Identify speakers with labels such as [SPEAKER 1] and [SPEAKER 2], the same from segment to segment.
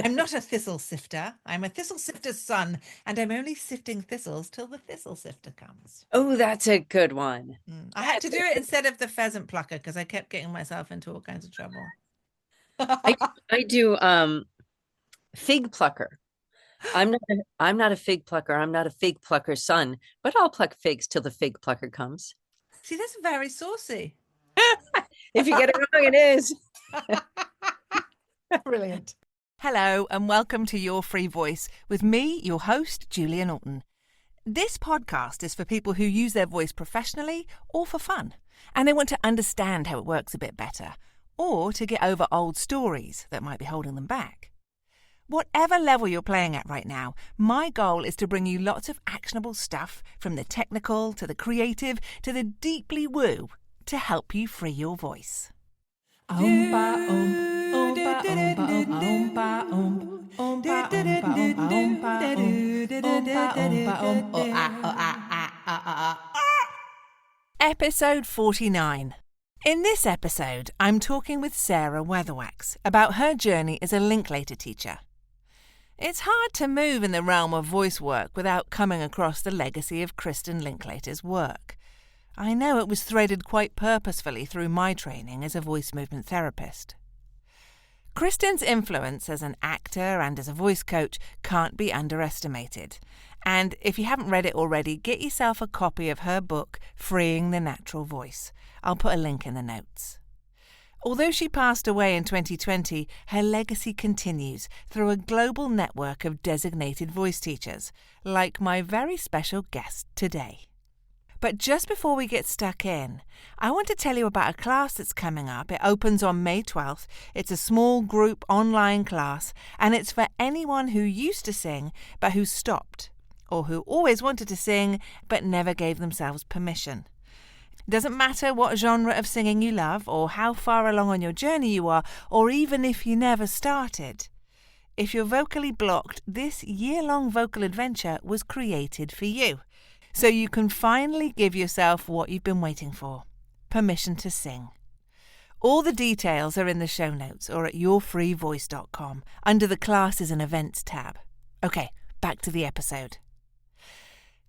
[SPEAKER 1] I'm not a thistle sifter. I'm a thistle sifter's son, and I'm only sifting thistles till the thistle sifter comes.
[SPEAKER 2] Oh, that's a good one.
[SPEAKER 1] I had to do it instead of the pheasant plucker because I kept getting myself into all kinds of trouble.
[SPEAKER 2] I do fig plucker. I'm not a fig plucker. I'm not a fig plucker's son, but I'll pluck figs till the fig plucker comes.
[SPEAKER 1] See, that's very saucy.
[SPEAKER 2] If you get it wrong, it is.
[SPEAKER 1] Brilliant. Hello, and welcome to Your Free Voice with me, your host, Julia Norton. This podcast is for people who use their voice professionally or for fun, and they want to understand how it works a bit better, or to get over old stories that might be holding them back. Whatever level you're playing at right now, my goal is to bring you lots of actionable stuff, from the technical to the creative to the deeply woo, to help you free your voice. Episode 49. In this episode, I'm talking with Sarah Weatherwax about her journey as a Linklater teacher. It's hard to move in the realm of voice work without coming across the legacy of Kristin Linklater's work. I know it was threaded quite purposefully through my training as a voice movement therapist. Kristin's influence as an actor and as a voice coach can't be underestimated. And if you haven't read it already, get yourself a copy of her book, Freeing the Natural Voice. I'll put a link in the notes. Although she passed away in 2020, her legacy continues through a global network of designated voice teachers, like my very special guest today. But just before we get stuck in, I want to tell you about a class that's coming up. It opens on May 12th. It's a small group online class, and it's for anyone who used to sing but who stopped, or who always wanted to sing but never gave themselves permission. It doesn't matter what genre of singing you love, or how far along on your journey you are, or even if you never started. If you're vocally blocked, this year-long vocal adventure was created for you. So you can finally give yourself what you've been waiting for: permission to sing. All the details are in the show notes or at yourfreevoice.com under the Classes and Events tab. Okay, back to the episode.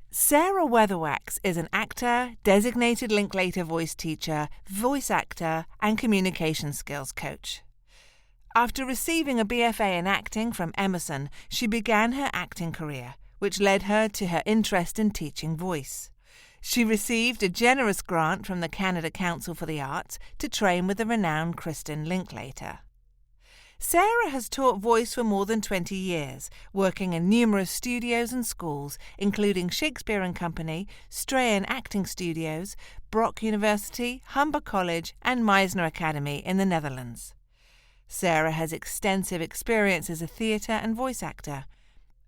[SPEAKER 1] Sarah Weatherwax is an actor, designated Linklater voice teacher, voice actor, and communication skills coach. After receiving a BFA in acting from Emerson, she began her acting career, which led her to her interest in teaching voice. She received a generous grant from the Canada Council for the Arts to train with the renowned Kristin Linklater. Sarah has taught voice for more than 20 years, working in numerous studios and schools, including Shakespeare and Company, Strahan Acting Studios, Brock University, Humber College, and Meisner Academy in the Netherlands. Sarah has extensive experience as a theatre and voice actor.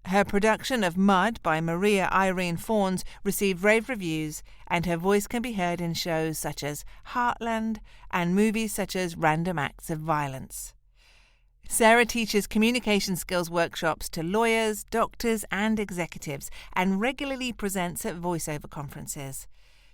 [SPEAKER 1] Her production of Mud by Maria Irene Fawns received rave reviews, and her voice can be heard in shows such as Heartland and movies such as Random Acts of Violence. Sarah teaches communication skills workshops to lawyers, doctors, and executives, and regularly presents at voiceover conferences.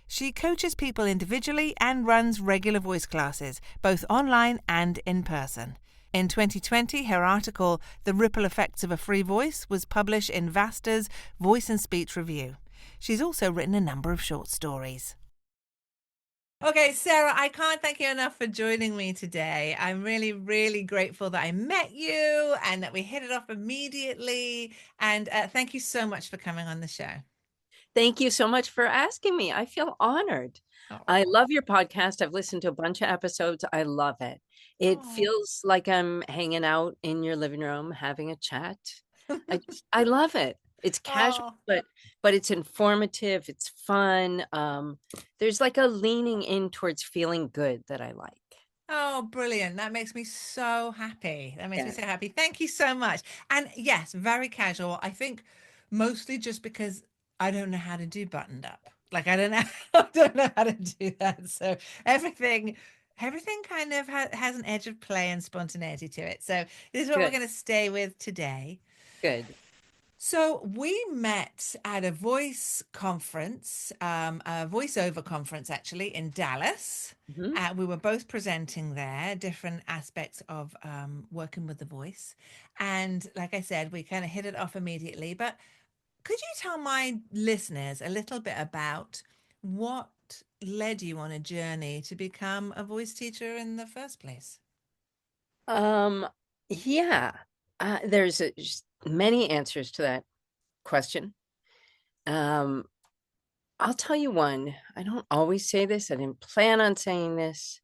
[SPEAKER 1] She coaches people individually and runs regular voice classes, both online and in person. In 2020, her article, The Ripple Effects of a Free Voice, was published in Vasta's Voice and Speech Review. She's also written a number of short stories. Okay, Sarah, I can't thank you enough for joining me today. I'm really, really grateful that I met you and that we hit it off immediately. And thank you so much for coming on the show.
[SPEAKER 2] Thank you so much for asking me. I feel honored.
[SPEAKER 1] Oh.
[SPEAKER 2] I love your podcast. I've listened to a bunch of episodes. I love it. It feels like I'm hanging out in your living room having a chat. I love it. It's casual, but it's informative. It's fun. There's like a leaning in towards feeling good that I like.
[SPEAKER 1] Oh, brilliant. That makes me so happy. Thank you so much. And yes, very casual. I think mostly just because I don't know how to do buttoned up. Like, I don't know how to do that. So everything kind of has an edge of play and spontaneity to it. So this is what we're going to stay with today.
[SPEAKER 2] Good.
[SPEAKER 1] So we met at a voice conference, a voiceover conference actually in Dallas.
[SPEAKER 2] Mhm.
[SPEAKER 1] We were both presenting there, different aspects of working with the voice. And like I said, we kind of hit it off immediately. But could you tell my listeners a little bit about what led you on a journey to become a voice teacher in the first place?
[SPEAKER 2] Um, yeah, there's just many answers to that question. Um, I'll tell you one. I don't always say this. I didn't plan on saying this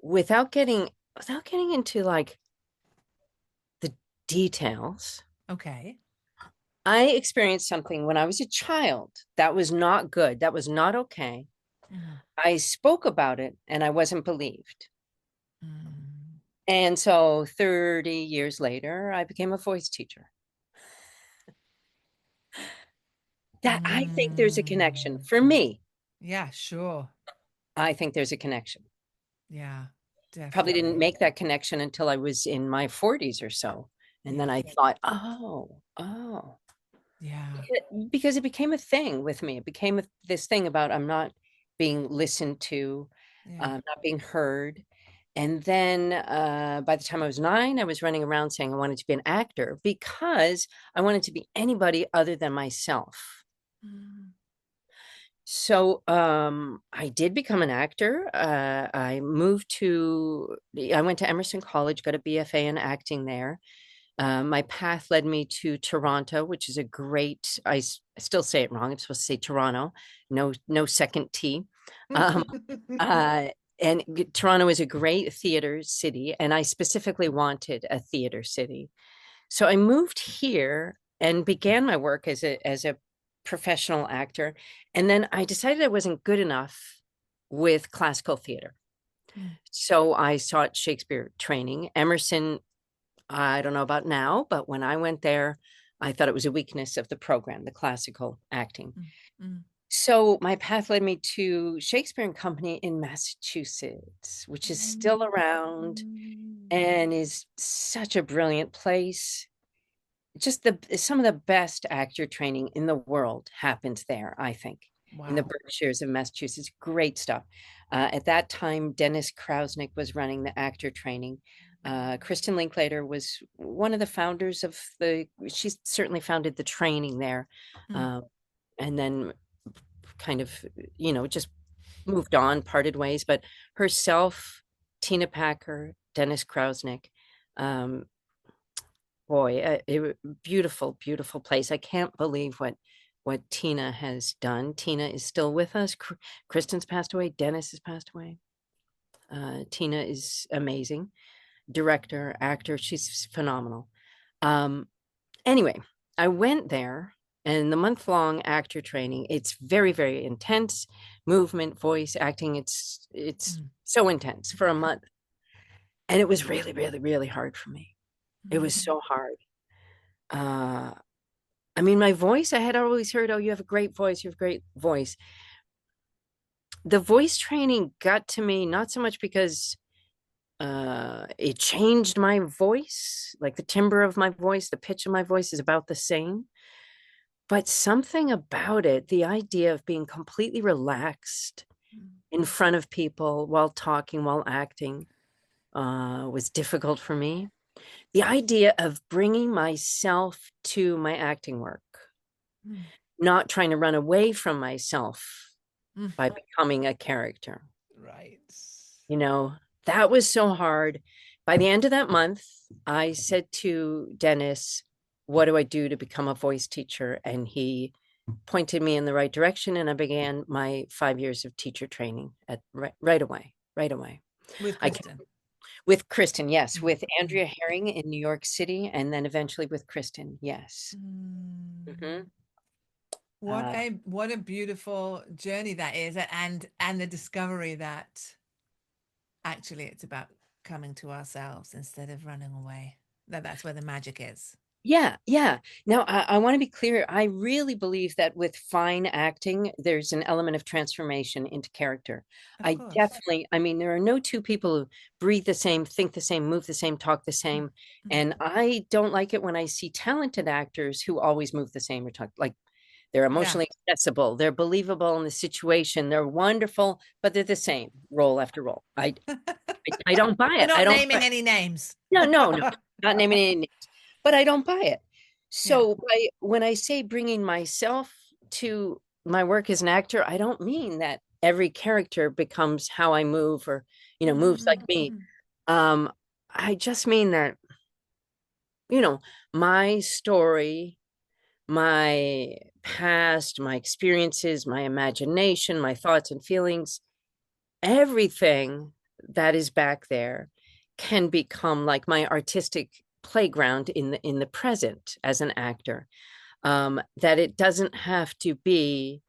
[SPEAKER 2] without getting into like the details.
[SPEAKER 1] Okay.
[SPEAKER 2] I experienced something when I was a child that was not good. That was not okay.
[SPEAKER 1] Mm,
[SPEAKER 2] I spoke about it and I wasn't believed.
[SPEAKER 1] mm,
[SPEAKER 2] And so 30 years later, I became a voice teacher. That I think there's a connection
[SPEAKER 1] mm.
[SPEAKER 2] for me.
[SPEAKER 1] Yeah, sure.
[SPEAKER 2] I think there's a connection.
[SPEAKER 1] Yeah,
[SPEAKER 2] Probably didn't
[SPEAKER 1] definitely.
[SPEAKER 2] make that connection until I was in my 40s or so. And then
[SPEAKER 1] Yeah,
[SPEAKER 2] I thought, oh,
[SPEAKER 1] yeah,
[SPEAKER 2] because it became a thing with me. It became this thing about I'm not being listened to,
[SPEAKER 1] yeah.
[SPEAKER 2] not being heard. And then by the time I was 9, I was running around saying I wanted to be an actor because I wanted to be anybody other than myself.
[SPEAKER 1] Mm,
[SPEAKER 2] So I did become an actor. I went to Emerson College, got a BFA in acting there. My path led me to Toronto, which is a great, I still say it wrong. I'm supposed to say Toronto, no second T. Um, uh, Toronto is a great theater city, and I specifically wanted a theater city. So I moved here and began my work as a professional actor. And then I decided I wasn't good enough with classical theater.
[SPEAKER 1] mm,
[SPEAKER 2] So I sought Shakespeare training. Emerson, I don't know about now, but when I went there, I thought it was a weakness of the program, the classical acting.
[SPEAKER 1] mm, mm,
[SPEAKER 2] So my path led me to Shakespeare and Company in Massachusetts, which is still around
[SPEAKER 1] mm.
[SPEAKER 2] and is such a brilliant place. Just the some of the best actor training in the world happens there, I think, in the
[SPEAKER 1] Wow.
[SPEAKER 2] Berkshires of Massachusetts. Great stuff. At that time, Dennis Krausnick was running the actor training. Kristin Linklater was one of the founders of she certainly founded the training there.
[SPEAKER 1] Mm,
[SPEAKER 2] Uh, and then kind of, just moved on, parted ways. But herself, Tina Packer, Dennis Krausnick, um, boy, beautiful, beautiful place. I can't believe what Tina has done. Tina is still with us. Kristen's passed away. Dennis has passed away. Tina is amazing. Director, actor. She's phenomenal. Um, anyway, I went there and the month-long actor training, it's very, very intense. Movement, voice, acting, it's
[SPEAKER 1] mm,
[SPEAKER 2] so intense for a month. And it was really, really, really hard for me. It was
[SPEAKER 1] mm,
[SPEAKER 2] so hard. Uh, I mean, my voice, I had always heard, oh, you have a great voice, you have a great voice. The voice training got to me not so much because it changed my voice, like the timbre of my voice, the pitch of my voice is about the same, but something about it, the idea of being completely relaxed
[SPEAKER 1] mm,
[SPEAKER 2] in front of people while talking, while acting, was difficult for me. The idea of bringing myself to my acting work,
[SPEAKER 1] mm,
[SPEAKER 2] not trying to run away from myself
[SPEAKER 1] mm.
[SPEAKER 2] by becoming a character.
[SPEAKER 1] Right.
[SPEAKER 2] You know, that was so hard. By the end of that month, I said to Dennis, what do I do to become a voice teacher? And he pointed me in the right direction. And I began my 5 years of teacher training right away, right away.
[SPEAKER 1] With
[SPEAKER 2] I
[SPEAKER 1] Kristen.
[SPEAKER 2] with Kristen, yes,
[SPEAKER 1] Mm,
[SPEAKER 2] with
[SPEAKER 1] mm,
[SPEAKER 2] Andrea Herring in New York City, and then eventually with Kristen, yes.
[SPEAKER 1] mm.
[SPEAKER 2] Mhm. Uh,
[SPEAKER 1] What a beautiful journey that is, and the discovery that actually it's about coming to ourselves instead of running away. That's where the magic is.
[SPEAKER 2] Yeah, yeah. Now, I want to be clear. I really believe that with fine acting, there's an element of transformation into character.
[SPEAKER 1] Of
[SPEAKER 2] I
[SPEAKER 1] course.
[SPEAKER 2] definitely, I mean, there are no two people who breathe the same, think the same, move the same, talk the
[SPEAKER 1] Mm,
[SPEAKER 2] same.
[SPEAKER 1] mm.
[SPEAKER 2] And I don't like it when I see talented actors who always move the same or talk like they're
[SPEAKER 1] Yeah.
[SPEAKER 2] emotionally accessible, they're believable in the situation, they're wonderful, but they're the same role after role. I don't buy
[SPEAKER 1] We're
[SPEAKER 2] it. I
[SPEAKER 1] not
[SPEAKER 2] don't buy
[SPEAKER 1] naming any names.
[SPEAKER 2] No, no, no, not naming any names, but I don't buy it.
[SPEAKER 1] Yeah.
[SPEAKER 2] So when I say bringing myself to my work as an actor, I don't mean that every character becomes how I move or, moves like
[SPEAKER 1] Mm,
[SPEAKER 2] me.
[SPEAKER 1] mm.
[SPEAKER 2] Um, I just mean that, you know, my story, my past, my experiences, my imagination, my thoughts and feelings, everything that is back there can become like my artistic playground in the present as an actor. That it doesn't have to be,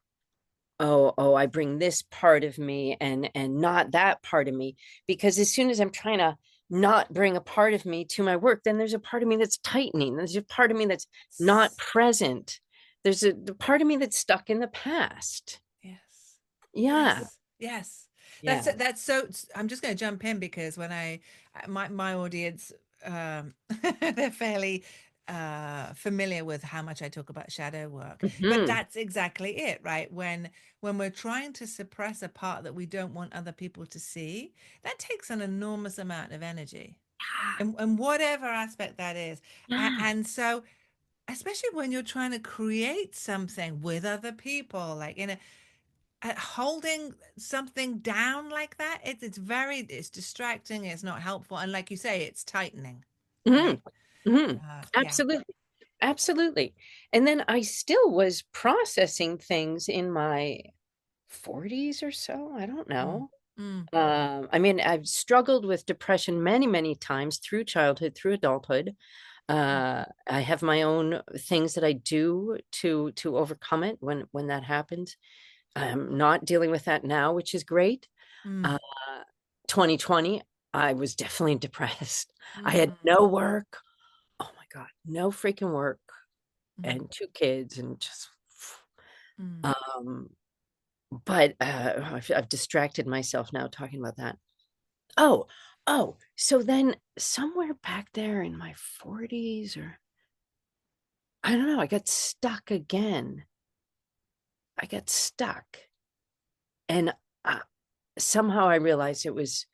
[SPEAKER 2] oh, I bring this part of me and not that part of me, because as soon as I'm trying to not bring a part of me to my work, then there's a part of me that's tightening, there's a part of me that's not present, there's the part of me that's stuck in the past.
[SPEAKER 1] Yes.
[SPEAKER 2] Yeah,
[SPEAKER 1] Yes. Yes.
[SPEAKER 2] yeah.
[SPEAKER 1] That's so I'm just going to jump in because when my audience they're fairly familiar with how much I talk about shadow work. But
[SPEAKER 2] Mhm.
[SPEAKER 1] that's exactly it, right? When we're trying to suppress a part that we don't want other people to see, that takes an enormous amount of energy. And whatever aspect that is.
[SPEAKER 2] Yeah.
[SPEAKER 1] And so especially when you're trying to create something with other people, like in a holding something down like that, it's distracting, it's not helpful, and like you say, it's tightening,
[SPEAKER 2] Mhm.
[SPEAKER 1] right?
[SPEAKER 2] Mhm.
[SPEAKER 1] Yeah.
[SPEAKER 2] Absolutely. Absolutely. And then I still was processing things in my 40s or so. I don't
[SPEAKER 1] Mm,
[SPEAKER 2] know.
[SPEAKER 1] mm,
[SPEAKER 2] I mean, I've struggled with depression many, many times through childhood, through adulthood.
[SPEAKER 1] mm,
[SPEAKER 2] I have my own things that I do to overcome it when that happens. I'm not dealing with that now, which is great.
[SPEAKER 1] mm,
[SPEAKER 2] Uh, 2020, I was definitely depressed. I had
[SPEAKER 1] mm,
[SPEAKER 2] no work. Oh my God, no freaking work
[SPEAKER 1] mm,
[SPEAKER 2] and two kids and just
[SPEAKER 1] mm,
[SPEAKER 2] um but I've distracted myself now talking about that. Oh, oh, so then somewhere back there in my 40s or I don't know, I got stuck again. I got stuck and uh, somehow I realized it was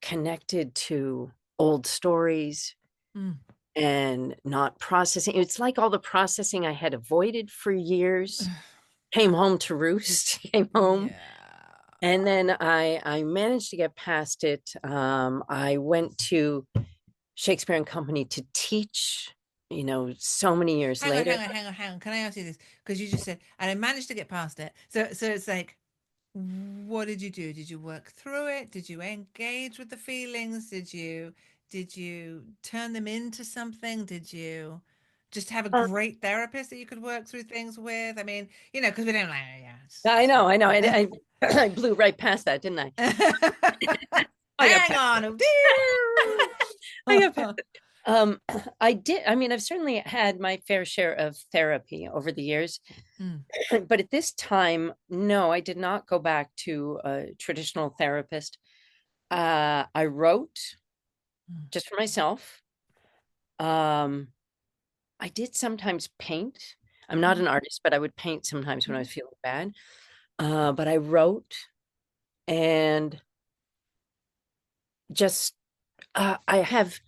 [SPEAKER 2] connected to old stories
[SPEAKER 1] mm.
[SPEAKER 2] and not processing. It's like all the processing I had avoided for years came home to roost, came home.
[SPEAKER 1] Yeah.
[SPEAKER 2] And then I managed to get past it. I went to Shakespeare and Company to teach, so many years
[SPEAKER 1] Hang on,
[SPEAKER 2] later.
[SPEAKER 1] hang on, hang on, hang on. Can I ask you this? Because you just said, and I managed to get past it. So it's like, what did you do? Did you work through it? Did you engage with the feelings? Did you turn them into something? Did you just have a
[SPEAKER 2] Uh,
[SPEAKER 1] great therapist that you could work through things with? I mean, because we don't like, yeah,
[SPEAKER 2] I know, I know.
[SPEAKER 1] yeah.
[SPEAKER 2] I blew right past that, didn't I? I got
[SPEAKER 1] Hang
[SPEAKER 2] past.
[SPEAKER 1] on.
[SPEAKER 2] I got past. Um, I did. I mean, I've certainly had my fair share of therapy over the years,
[SPEAKER 1] Mm,
[SPEAKER 2] but at this time, no, I did not go back to a traditional therapist. I wrote
[SPEAKER 1] mm,
[SPEAKER 2] just for myself. Um, I did sometimes paint. I'm not
[SPEAKER 1] mm,
[SPEAKER 2] an artist, but I would paint sometimes when I
[SPEAKER 1] mhm.
[SPEAKER 2] was feeling bad. But I wrote and just I have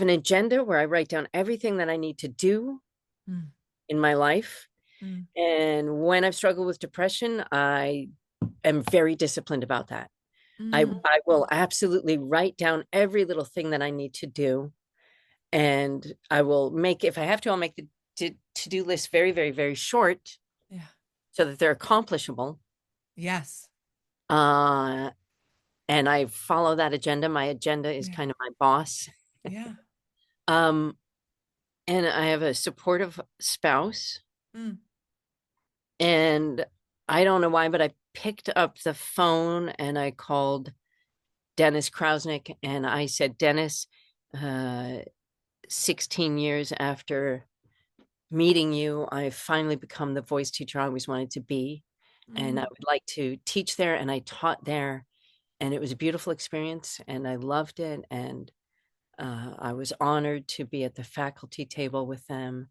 [SPEAKER 2] an agenda where I write down everything that I need to do
[SPEAKER 1] Mm,
[SPEAKER 2] in my life.
[SPEAKER 1] mm,
[SPEAKER 2] And when I've struggled with depression, I am very disciplined about that.
[SPEAKER 1] mm.
[SPEAKER 2] I will absolutely write down every little thing that I need to do. And I will make, if I have to, I'll make the to-do list very, very, very short
[SPEAKER 1] Yeah.
[SPEAKER 2] so that they're accomplishable.
[SPEAKER 1] Yes.
[SPEAKER 2] Uh, and I follow that agenda. My agenda is
[SPEAKER 1] Yeah.
[SPEAKER 2] kind of my boss.
[SPEAKER 1] Yeah.
[SPEAKER 2] Um, and I have a supportive spouse.
[SPEAKER 1] Mm,
[SPEAKER 2] And I don't know why, but I picked up the phone and I called Dennis Krausnick and I said, Dennis, uh, 16 years after meeting you, I've finally become the voice teacher I always wanted to be. And I would like to teach there, and I taught there, and it was a beautiful experience, and I loved it. And I was honored to be at the faculty table with them.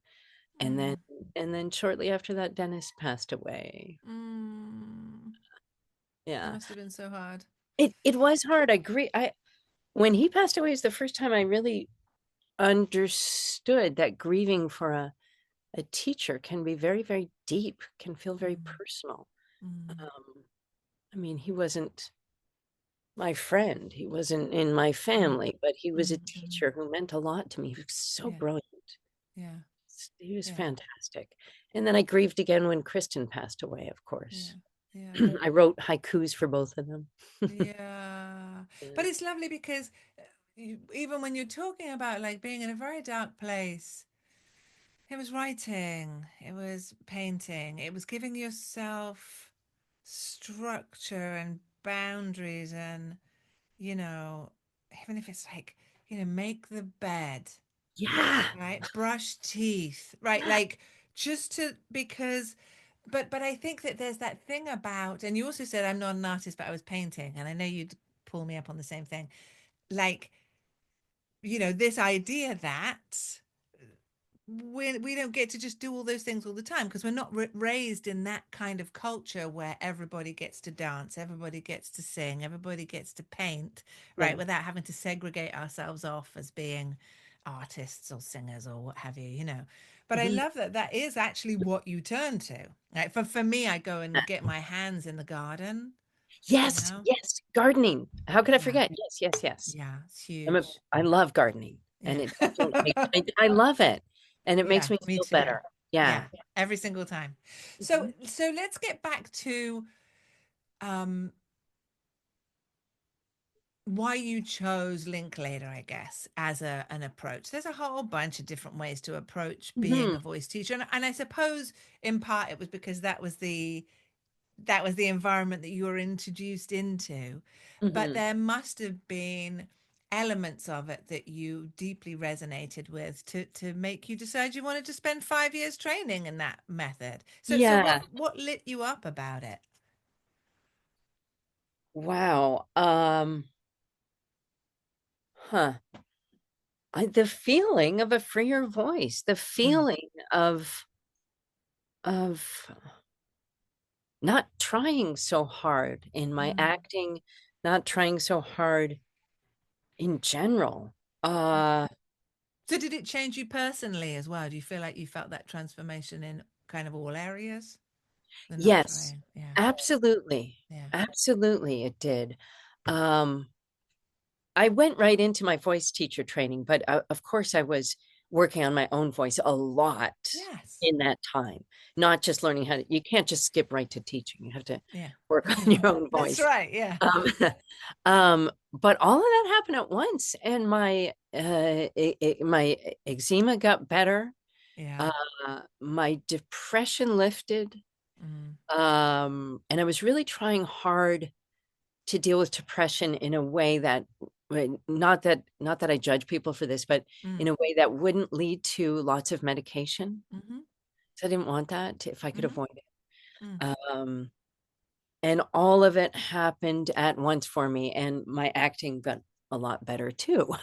[SPEAKER 2] And then,
[SPEAKER 1] Mm.
[SPEAKER 2] and then shortly after that, Dennis passed away.
[SPEAKER 1] Mm. That
[SPEAKER 2] Yeah,
[SPEAKER 1] must have been so hard.
[SPEAKER 2] it was hard. I agree. When he passed away is the first time I really understood that grieving for a teacher can be very, very deep, can feel very
[SPEAKER 1] Mm.
[SPEAKER 2] personal.
[SPEAKER 1] Mm.
[SPEAKER 2] Um, I mean, he wasn't my friend, he wasn't in my
[SPEAKER 1] Mm.
[SPEAKER 2] family, but he was a
[SPEAKER 1] Mm. Mm.
[SPEAKER 2] teacher who meant a lot to me. He was so
[SPEAKER 1] Yeah.
[SPEAKER 2] brilliant.
[SPEAKER 1] Yeah.
[SPEAKER 2] He was
[SPEAKER 1] Yeah.
[SPEAKER 2] fantastic. And then I grieved again when Kristin passed away, of
[SPEAKER 1] Yeah.
[SPEAKER 2] course.
[SPEAKER 1] Yeah.
[SPEAKER 2] I wrote haikus for both of them.
[SPEAKER 1] Yeah. But
[SPEAKER 2] Yeah.
[SPEAKER 1] it's lovely because even when you're talking about like being in a very dark place, it was writing, it was painting, it was giving yourself structure and boundaries and, you know, even if it's like, make the bed,
[SPEAKER 2] Yeah.
[SPEAKER 1] right? Brush teeth, right? Like just to because but I think that there's that thing about, and you also said I'm not an artist, but I was painting, and I know you'd pull me up on the same thing. Like, this idea that we don't get to just do all those things all the time because we're not raised in that kind of culture where everybody gets to dance, everybody gets to sing, everybody gets to paint, right?
[SPEAKER 2] Yeah.
[SPEAKER 1] Without having to segregate ourselves off as being artists or singers or what have you. But I
[SPEAKER 2] Mhm.
[SPEAKER 1] love that that is actually what you turn to. Like for me, I go and get my hands in the garden, you
[SPEAKER 2] Yes,
[SPEAKER 1] know?
[SPEAKER 2] yes, gardening. How could I
[SPEAKER 1] Yeah.
[SPEAKER 2] forget? Yes, yes, yes.
[SPEAKER 1] Yeah. It's
[SPEAKER 2] I'm a
[SPEAKER 1] huge.
[SPEAKER 2] I love gardening, and
[SPEAKER 1] Yeah.
[SPEAKER 2] it definitely I love it, and it makes
[SPEAKER 1] Yeah,
[SPEAKER 2] me
[SPEAKER 1] me
[SPEAKER 2] feel
[SPEAKER 1] too.
[SPEAKER 2] better. Yeah.
[SPEAKER 1] Yeah, every single time. So
[SPEAKER 2] Mhm.
[SPEAKER 1] so let's get back to um why you chose Linklater, I guess, as an approach. There's a whole bunch of different ways to approach being
[SPEAKER 2] Mhm,
[SPEAKER 1] a voice teacher, and I suppose in part it was because that was the environment that you were introduced into. But
[SPEAKER 2] mhm.
[SPEAKER 1] there must have been elements of it that you deeply resonated with to make you decide you wanted to spend 5 years training in that method. So
[SPEAKER 2] Yeah.
[SPEAKER 1] what lit you up about it?
[SPEAKER 2] Wow. Huh. The feeling of a freer voice, the
[SPEAKER 1] Mm,
[SPEAKER 2] feeling of not trying so hard in my
[SPEAKER 1] mm,
[SPEAKER 2] acting, not trying so hard in general.
[SPEAKER 1] mm.
[SPEAKER 2] Uh,
[SPEAKER 1] So did it change you personally as well? Do you feel like you felt that transformation in kind of all areas? They're not
[SPEAKER 2] yes,
[SPEAKER 1] trying. Yeah.
[SPEAKER 2] absolutely.
[SPEAKER 1] Yeah.
[SPEAKER 2] Absolutely, it did. Um, I went right into my voice teacher training, but of course, I was working on my own voice a lot
[SPEAKER 1] Yes.
[SPEAKER 2] in that time, not just learning how to, you can't just skip right to teaching. You have to
[SPEAKER 1] Yeah.
[SPEAKER 2] work on your own
[SPEAKER 1] That's
[SPEAKER 2] voice.
[SPEAKER 1] right. Yeah.
[SPEAKER 2] Um, but all of that happened at once, and my eczema got better.
[SPEAKER 1] Yeah.
[SPEAKER 2] Uh, my depression lifted.
[SPEAKER 1] Mm,
[SPEAKER 2] And I was really trying hard to deal with depression in a way that not that I judge people for this, but in
[SPEAKER 1] mm,
[SPEAKER 2] a way that wouldn't lead to lots of medication.
[SPEAKER 1] mm-hmm,
[SPEAKER 2] So I didn't want that if I could
[SPEAKER 1] mm-hmm,
[SPEAKER 2] avoid
[SPEAKER 1] mm.
[SPEAKER 2] it. And all of it happened at once for me, and my acting got a lot better too.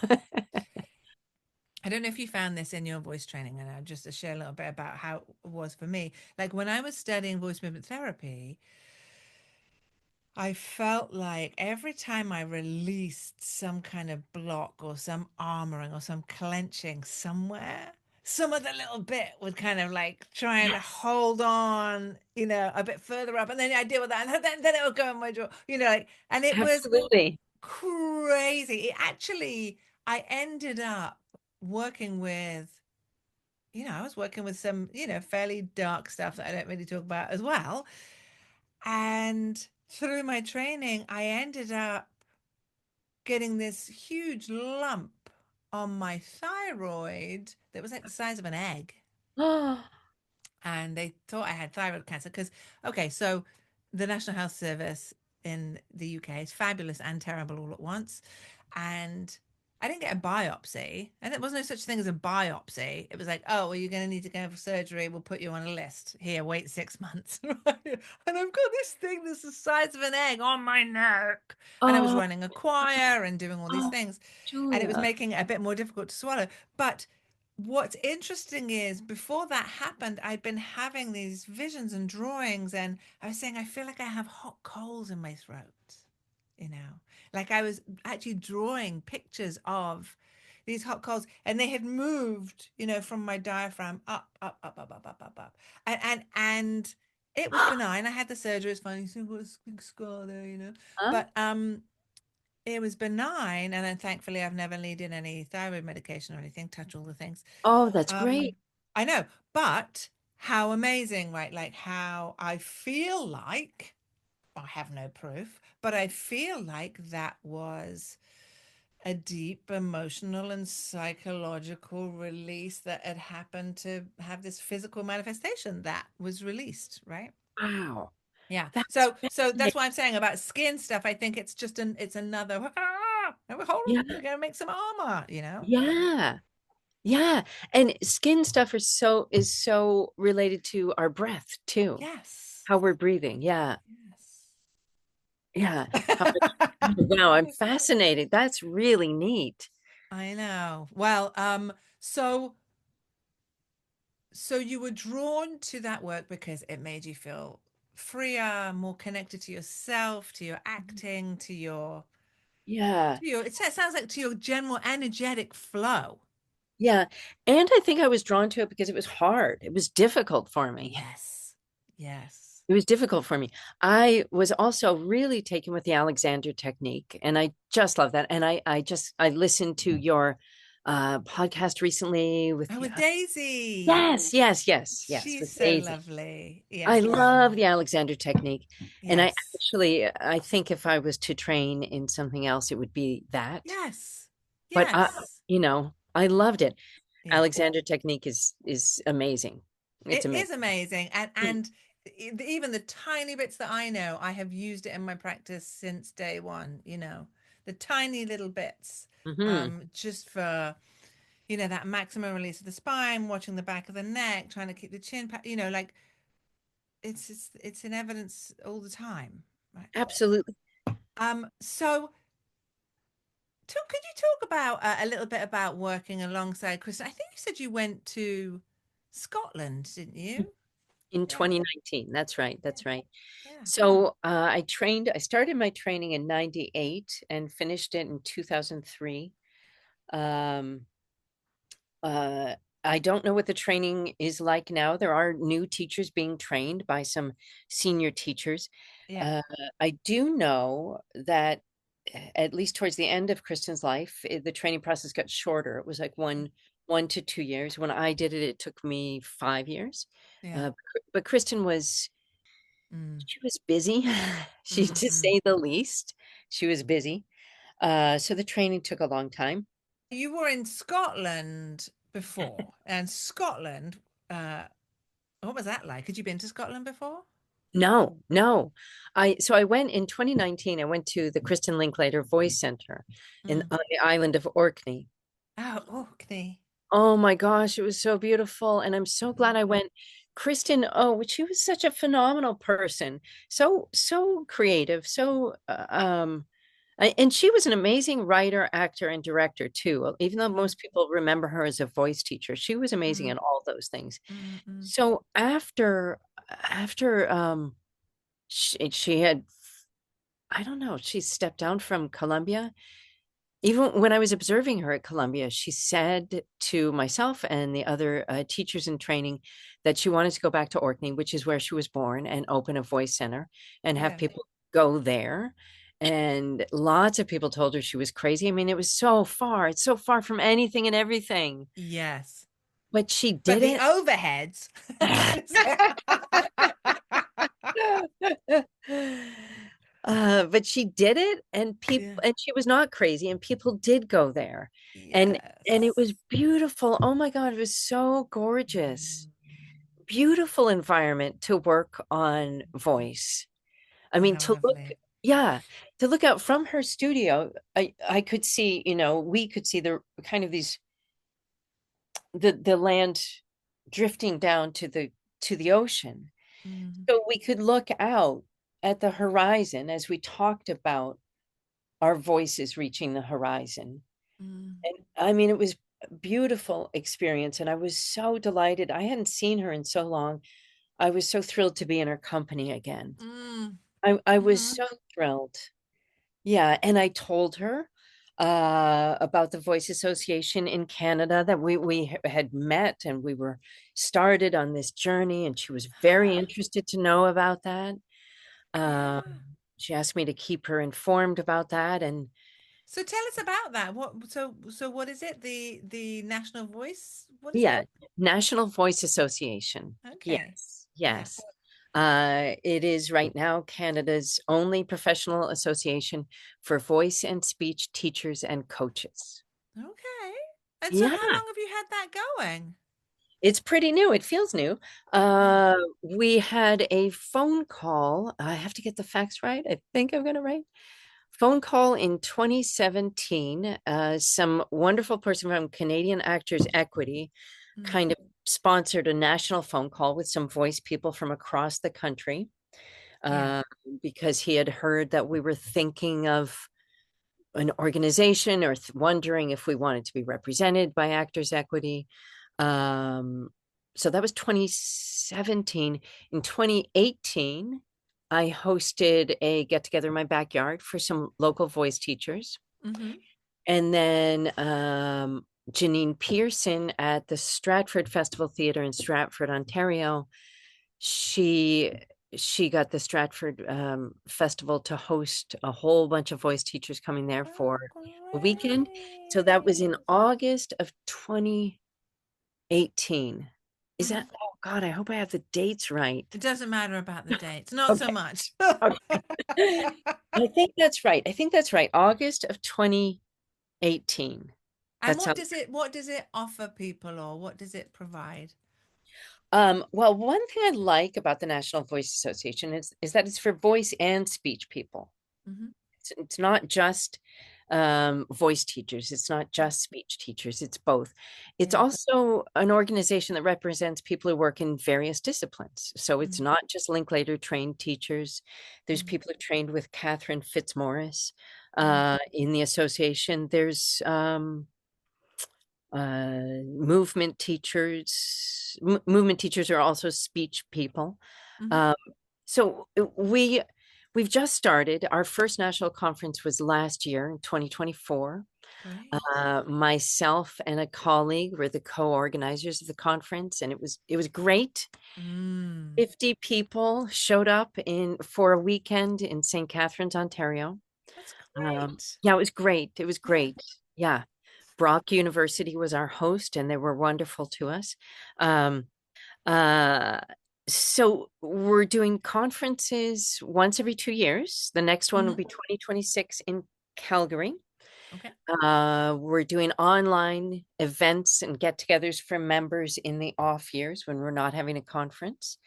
[SPEAKER 1] I don't know if you found this in your voice training, and I'll just to share a little bit about how it was for me. Like when I was studying voice movement therapy, I felt like every time I released some kind of block or some armoring or some clenching somewhere, some of the little bit would kind of like try and
[SPEAKER 2] Yes,
[SPEAKER 1] hold on, a bit further up, and then I deal with that, and then it would go in my jaw, and it was
[SPEAKER 2] absolutely.
[SPEAKER 1] crazy. It actually, I ended up working with, I was working with some, fairly dark stuff that I don't really talk about as well. And through my training, I ended up getting this huge lump on my thyroid that was like the size of an egg.
[SPEAKER 2] Oh,
[SPEAKER 1] And they thought I had thyroid cancer because, okay, so the National Health Service in the UK is fabulous and terrible all at once. And I didn't get a biopsy. And there was no such thing as a biopsy. It was like, oh, well, you're going to need to go for surgery. We'll put you on a list. Here, wait 6 months. Right? And I've got this thing that's the size of an egg on my neck. And I was
[SPEAKER 2] Oh,
[SPEAKER 1] running a choir and doing all these
[SPEAKER 2] oh,
[SPEAKER 1] things. And it was
[SPEAKER 2] Julia.
[SPEAKER 1] making it a bit more difficult to swallow. But what's interesting is before that happened, I'd been having these visions and drawings. And I was saying, I feel like I have hot coals in my throat, you know, like I was actually drawing pictures of these hot coals and they had moved, from my diaphragm up, up, up, up, up, up, up, up. And it was benign. I had the surgery, it's fine. You still got a big scar there.
[SPEAKER 2] Huh?
[SPEAKER 1] But it was benign, and then thankfully I've never needed any thyroid medication or anything, touch all the things.
[SPEAKER 2] Oh, that's
[SPEAKER 1] um
[SPEAKER 2] great.
[SPEAKER 1] I know, but how amazing, right? Like how I feel like, I have no proof, but I feel like that was a deep emotional and psychological release that had happened to have this physical manifestation that was released, right?
[SPEAKER 2] Wow.
[SPEAKER 1] Yeah.
[SPEAKER 2] That's
[SPEAKER 1] So that's
[SPEAKER 2] fascinating.
[SPEAKER 1] why I'm saying about skin stuff. I think it's just it's another, hold
[SPEAKER 2] Yeah.
[SPEAKER 1] on, we're gonna make some armor.
[SPEAKER 2] Yeah. Yeah. And skin stuff is so related to our breath too.
[SPEAKER 1] Yes.
[SPEAKER 2] How we're breathing. Yeah. Yeah. How much,
[SPEAKER 1] Yes.
[SPEAKER 2] wow, I'm fascinated. That's really neat.
[SPEAKER 1] I know. Well, so you were drawn to that work because it made you feel freer, more connected to yourself, to your acting,
[SPEAKER 2] Yeah.
[SPEAKER 1] it sounds like to your general energetic flow.
[SPEAKER 2] Yeah. And I think I was drawn to it because it was hard. It was difficult for me.
[SPEAKER 1] Yes. Yes.
[SPEAKER 2] It was difficult for me. I was also really taken with the Alexander technique, and I just love that. And I listened to your podcast recently with
[SPEAKER 1] Oh, with Daisy.
[SPEAKER 2] yes,
[SPEAKER 1] She's
[SPEAKER 2] with
[SPEAKER 1] so
[SPEAKER 2] Daisy.
[SPEAKER 1] lovely.
[SPEAKER 2] I
[SPEAKER 1] Yes.
[SPEAKER 2] love the Alexander technique. And
[SPEAKER 1] Yes.
[SPEAKER 2] I think if I was to train in something else, it would be that.
[SPEAKER 1] Yes.
[SPEAKER 2] But
[SPEAKER 1] Yes.
[SPEAKER 2] I loved it.
[SPEAKER 1] Yeah.
[SPEAKER 2] Alexander technique is amazing. It's
[SPEAKER 1] It
[SPEAKER 2] amazing.
[SPEAKER 1] is amazing. And even the tiny bits that I know, I have used it in my practice since day one. The tiny little bits,
[SPEAKER 2] Hmm.
[SPEAKER 1] just for, that maximum release of the spine, watching the back of the neck, trying to keep the chin, like it's in evidence all the time, right?
[SPEAKER 2] Absolutely.
[SPEAKER 1] So could you talk about a little bit about working alongside Kristen? I think you said you went to Scotland, didn't you?
[SPEAKER 2] In
[SPEAKER 1] Yeah,
[SPEAKER 2] 2019. That's right.
[SPEAKER 1] yeah,
[SPEAKER 2] That's right.
[SPEAKER 1] yeah.
[SPEAKER 2] So I started my training in 98 and finished it in 2003. Um, uh, I don't know what the training is like now. There are new teachers being trained by some senior teachers.
[SPEAKER 1] Yeah.
[SPEAKER 2] Uh, I do know that at least towards the end of Kristen's life, the training process got shorter. It was like one to 2 years. When I did it, it took me 5 years.
[SPEAKER 1] Yeah.
[SPEAKER 2] But Kristen was
[SPEAKER 1] Mm.
[SPEAKER 2] she was busy, she to
[SPEAKER 1] Mm-mm.
[SPEAKER 2] say the least. She was busy. So the training took a long time.
[SPEAKER 1] You were in Scotland before, and Scotland, uh, what was that like? Had you been to Scotland before?
[SPEAKER 2] No, no. I went in 2019, I went to the Kristin Linklater Voice Center
[SPEAKER 1] Mm.
[SPEAKER 2] on the island of Orkney.
[SPEAKER 1] Oh, Orkney.
[SPEAKER 2] Oh my gosh, it was so beautiful. And I'm so glad
[SPEAKER 1] Mm.
[SPEAKER 2] I went. Kristen, oh, she was such a phenomenal person. So creative, and she was an amazing writer, actor, and director too. Even though
[SPEAKER 1] Mm.
[SPEAKER 2] most people remember her as a voice teacher, she was amazing
[SPEAKER 1] Mm.
[SPEAKER 2] in all those things.
[SPEAKER 1] Mm. Mm.
[SPEAKER 2] So after she had, I don't know, she stepped down from Columbia. Even when I was observing her at Columbia, she said to myself and the other teachers in training that she wanted to go back to Orkney, which is where she was born, and open a voice center and have
[SPEAKER 1] Yeah.
[SPEAKER 2] people go there. And lots of people told her she was crazy. I mean, it was so far. It's so far from anything and everything.
[SPEAKER 1] Yes.
[SPEAKER 2] But she
[SPEAKER 1] But
[SPEAKER 2] did
[SPEAKER 1] the
[SPEAKER 2] it.
[SPEAKER 1] overheads.
[SPEAKER 2] But she did it, and people,
[SPEAKER 1] Yeah.
[SPEAKER 2] and she was not crazy, and people did go there, and it was
[SPEAKER 1] Yes.
[SPEAKER 2] beautiful. Oh my God, it was so gorgeous.
[SPEAKER 1] Mm.
[SPEAKER 2] Beautiful environment to work on voice. I mean,
[SPEAKER 1] How
[SPEAKER 2] to look,
[SPEAKER 1] lovely.
[SPEAKER 2] yeah. to look out from her studio, I could see, we could see the kind of the land drifting down to the ocean.
[SPEAKER 1] Mm,
[SPEAKER 2] So we could look out at the horizon as we talked about our voices reaching the horizon.
[SPEAKER 1] mm,
[SPEAKER 2] And I mean, it was a beautiful experience, and I was so delighted. I hadn't seen her in so long. I was so thrilled to be in her company again.
[SPEAKER 1] mm,
[SPEAKER 2] I was
[SPEAKER 1] mhm,
[SPEAKER 2] so thrilled. Yeah, and I told her about the Voice Association in Canada, that we had met and we were started on this journey, and she was very interested to know about that. Um,
[SPEAKER 1] yeah.
[SPEAKER 2] she asked me to keep her informed about that, and
[SPEAKER 1] So tell us about that. So what is it? The National Voice? What is it
[SPEAKER 2] yeah,
[SPEAKER 1] called?
[SPEAKER 2] National Voice Association.
[SPEAKER 1] Okay.
[SPEAKER 2] Yes,
[SPEAKER 1] Yeah.
[SPEAKER 2] yes. It is right now Canada's only professional association for voice and speech teachers and coaches.
[SPEAKER 1] Okay. And so
[SPEAKER 2] Yeah,
[SPEAKER 1] how long have you had that going?
[SPEAKER 2] it's pretty new. It feels new.
[SPEAKER 1] Yeah.
[SPEAKER 2] We had a phone call. I have to get the facts right. I think I'm going to write. Phone call in 2017. Some wonderful person from Canadian Actors Equity
[SPEAKER 1] Mm,
[SPEAKER 2] kind of sponsored a national phone call with some voice people from across the country,
[SPEAKER 1] yeah.
[SPEAKER 2] uh, because he had heard that we were thinking of an organization, or wondering if we wanted to be represented by Actors Equity. Um, so that was 2017. In 2018, I hosted a get together in my backyard for some local voice teachers.
[SPEAKER 1] Mm-hmm.
[SPEAKER 2] And then Janine Pearson at the Stratford Festival Theatre in Stratford, Ontario, she she got the Stratford Festival to host a whole bunch of voice teachers coming there
[SPEAKER 1] Oh,
[SPEAKER 2] for a weekend. So that was in
[SPEAKER 1] great.
[SPEAKER 2] August of 2018. Is
[SPEAKER 1] Mm-hmm.
[SPEAKER 2] that, oh God, I hope I have the dates right.
[SPEAKER 1] It doesn't matter about the dates, not so
[SPEAKER 2] Okay.
[SPEAKER 1] much.
[SPEAKER 2] Okay. I think that's right. I think that's right. August of 2018.
[SPEAKER 1] And
[SPEAKER 2] That sounds.
[SPEAKER 1] what does it offer people, or what does it provide?
[SPEAKER 2] Well, one thing I like about the National Voice Association is that it's for voice and speech people.
[SPEAKER 1] Mm-hmm.
[SPEAKER 2] It's not just voice teachers. It's not just speech teachers. It's both. It's
[SPEAKER 1] Yeah.
[SPEAKER 2] also an organization that represents people who work in various disciplines. So it's
[SPEAKER 1] Mm,
[SPEAKER 2] not just Linklater trained teachers. There's
[SPEAKER 1] mm,
[SPEAKER 2] people who trained with Catherine Fitzmaurice
[SPEAKER 1] mm,
[SPEAKER 2] in the association. There's movement teachers. Movement teachers are also speech people.
[SPEAKER 1] mm-hmm.
[SPEAKER 2] Um, so we've just started. Our first national conference was last year in 2024.
[SPEAKER 1] Great.
[SPEAKER 2] Myself and a colleague were the co-organizers of the conference, and it was great.
[SPEAKER 1] Mm,
[SPEAKER 2] 50 people showed up in for a weekend in St. Catharines, Ontario.
[SPEAKER 1] that's great.
[SPEAKER 2] Yeah, it was great. It was
[SPEAKER 1] Yeah.
[SPEAKER 2] great. Yeah. Brock University was our host, and they were wonderful to us. Um, uh, so we're doing conferences once every 2 years. The next one will
[SPEAKER 1] Mm-hmm.
[SPEAKER 2] be 2026 in Calgary.
[SPEAKER 1] Okay.
[SPEAKER 2] We're doing online events and get-togethers for members in the off years when we're not having a conference.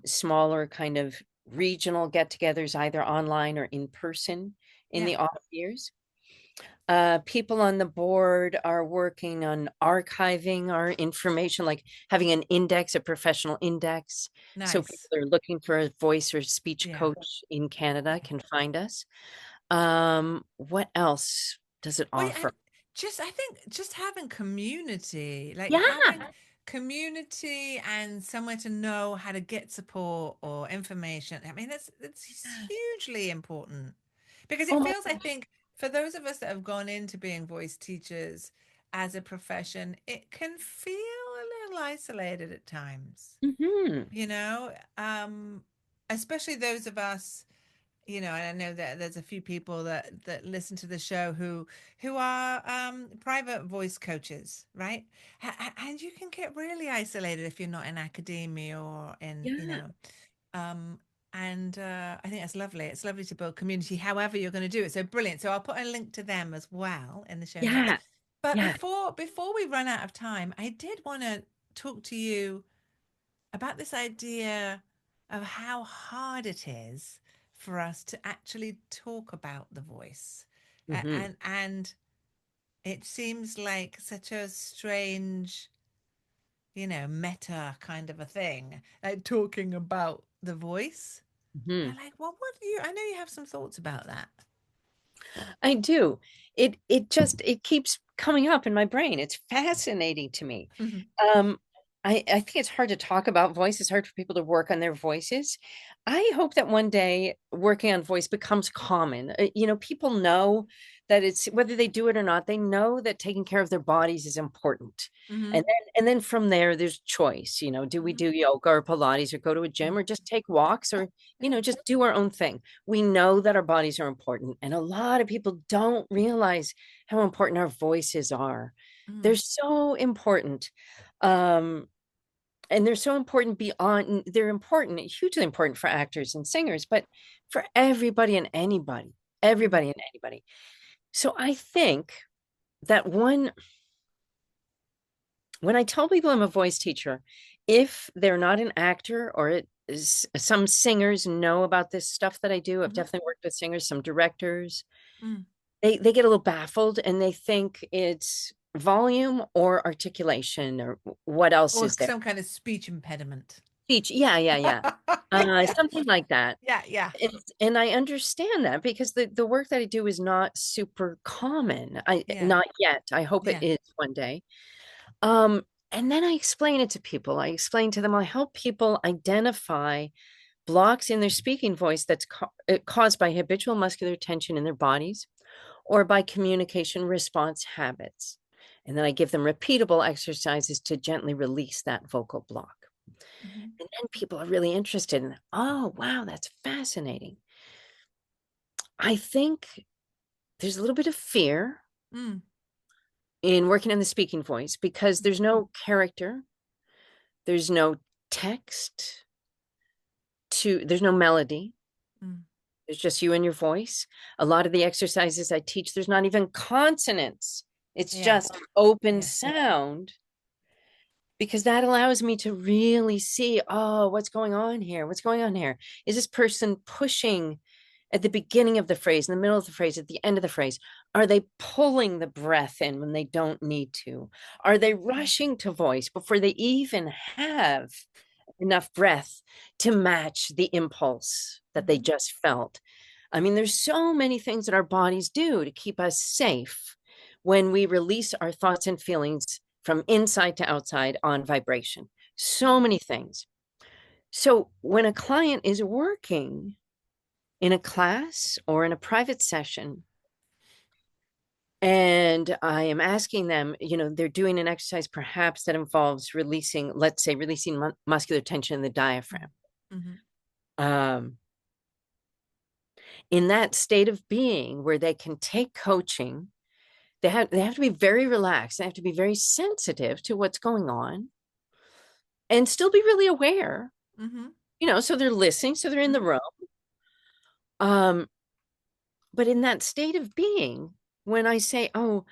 [SPEAKER 2] Smaller kind of regional get-togethers, either online or in person in
[SPEAKER 1] Yeah.
[SPEAKER 2] the off years. People on the board are working on archiving our information, like having an index, a professional index. So people
[SPEAKER 1] Nice.
[SPEAKER 2] are looking for a voice or speech
[SPEAKER 1] Yeah.
[SPEAKER 2] coach in Canada
[SPEAKER 1] Yeah.
[SPEAKER 2] can find us. What else does it
[SPEAKER 1] Well, yeah, and
[SPEAKER 2] offer?
[SPEAKER 1] I think just having community, like
[SPEAKER 2] Yeah.
[SPEAKER 1] having community and somewhere to know how to get support or information. I mean, that's hugely important because
[SPEAKER 2] Oh
[SPEAKER 1] it
[SPEAKER 2] my.
[SPEAKER 1] feels, I think, for those of us that have gone into being voice teachers as a profession, it can feel a little isolated at times,
[SPEAKER 2] Hmm.
[SPEAKER 1] you know, especially those of us, and I know that there's a few people that listen to the show who are private voice coaches, right? And you can get really isolated if you're not in academia or in,
[SPEAKER 2] Yeah.
[SPEAKER 1] um, and I think that's lovely. It's lovely to build community, however you're going to do it. So brilliant. So I'll put a link to them as well in the show notes.
[SPEAKER 2] Yeah.
[SPEAKER 1] But
[SPEAKER 2] Yeah.
[SPEAKER 1] before we run out of time, I did want to talk to you about this idea of how hard it is for us to actually talk about the voice.
[SPEAKER 2] Hmm.
[SPEAKER 1] And it seems like such a strange, meta kind of a thing, like talking about the voice.
[SPEAKER 2] Hmm.
[SPEAKER 1] I'm like, well, what do you, I know you have some thoughts about that.
[SPEAKER 2] I do. It keeps coming up in my brain. It's fascinating to me. Um, I think it's hard to talk about voice. It's hard for people to work on their voices. I hope that one day working on voice becomes common. People know that it's whether they do it or not, they know that taking care of their bodies is important.
[SPEAKER 1] Mm-hmm.
[SPEAKER 2] And then from there, there's choice. Do we do yoga or Pilates or go to a gym or just take walks or,
[SPEAKER 1] Yeah.
[SPEAKER 2] just do our own thing? We know that our bodies are important. And a lot of people don't realize how important our voices are. They're
[SPEAKER 1] Mm.
[SPEAKER 2] so important. Um, and they're so important beyond, they're important, hugely important for actors and singers, but for everybody and anybody,
[SPEAKER 1] Mm.
[SPEAKER 2] everybody and anybody. So I think that when I tell people I'm a voice teacher, if they're not an actor or some singers know about this stuff that I do. I've
[SPEAKER 1] Mm-hmm.
[SPEAKER 2] definitely worked with singers, some directors.
[SPEAKER 1] Mm.
[SPEAKER 2] They get a little baffled and they think it's volume or articulation or what else
[SPEAKER 1] Or
[SPEAKER 2] is there?
[SPEAKER 1] some kind of speech impediment.
[SPEAKER 2] Speech. Yeah, yeah, yeah.
[SPEAKER 1] Yeah.
[SPEAKER 2] Something like that.
[SPEAKER 1] Yeah, yeah.
[SPEAKER 2] And I understand that because the work that I do is not super common.
[SPEAKER 1] Yeah.
[SPEAKER 2] Not yet. I hope it
[SPEAKER 1] Yeah.
[SPEAKER 2] is one day. Um, and then I explain it to people. I explain to them, I help people identify blocks in their speaking voice that's caused by habitual muscular tension in their bodies or by communication response habits. And then I give them repeatable exercises to gently release that vocal block.
[SPEAKER 1] Mm-hmm.
[SPEAKER 2] And then people are really interested in, oh, wow, that's fascinating. I think there's a little bit of fear
[SPEAKER 1] Mm.
[SPEAKER 2] in working on the speaking voice because there's no character, there's no text there's no melody.
[SPEAKER 1] Mm.
[SPEAKER 2] It's just you and your voice. A lot of the exercises I teach, there's not even consonants. It's
[SPEAKER 1] Yeah.
[SPEAKER 2] just open
[SPEAKER 1] Yeah.
[SPEAKER 2] sound because that allows me to really see, oh, what's going on here? What's going on here? Is this person pushing at the beginning of the phrase, in the middle of the phrase, at the end of the phrase? Are they pulling the breath in when they don't need to? Are they rushing to voice before they even have enough breath to match the impulse that they
[SPEAKER 1] Mm-hmm.
[SPEAKER 2] just felt? I mean, there's so many things that our bodies do to keep us safe when we release our thoughts and feelings from inside to outside on vibration. So many things. So when a client is working in a class or in a private session, and I am asking them, they're doing an exercise perhaps that involves releasing, let's say, releasing muscular tension in the diaphragm.
[SPEAKER 1] Mm-hmm.
[SPEAKER 2] Um, in that state of being where they can take coaching, they have to be very relaxed. They have to be very sensitive to what's going on and still be really aware,
[SPEAKER 1] Mm-hmm.
[SPEAKER 2] so they're listening, so they're in the
[SPEAKER 1] Mm-hmm.
[SPEAKER 2] room. Um, but in that state of being, when I say, oh,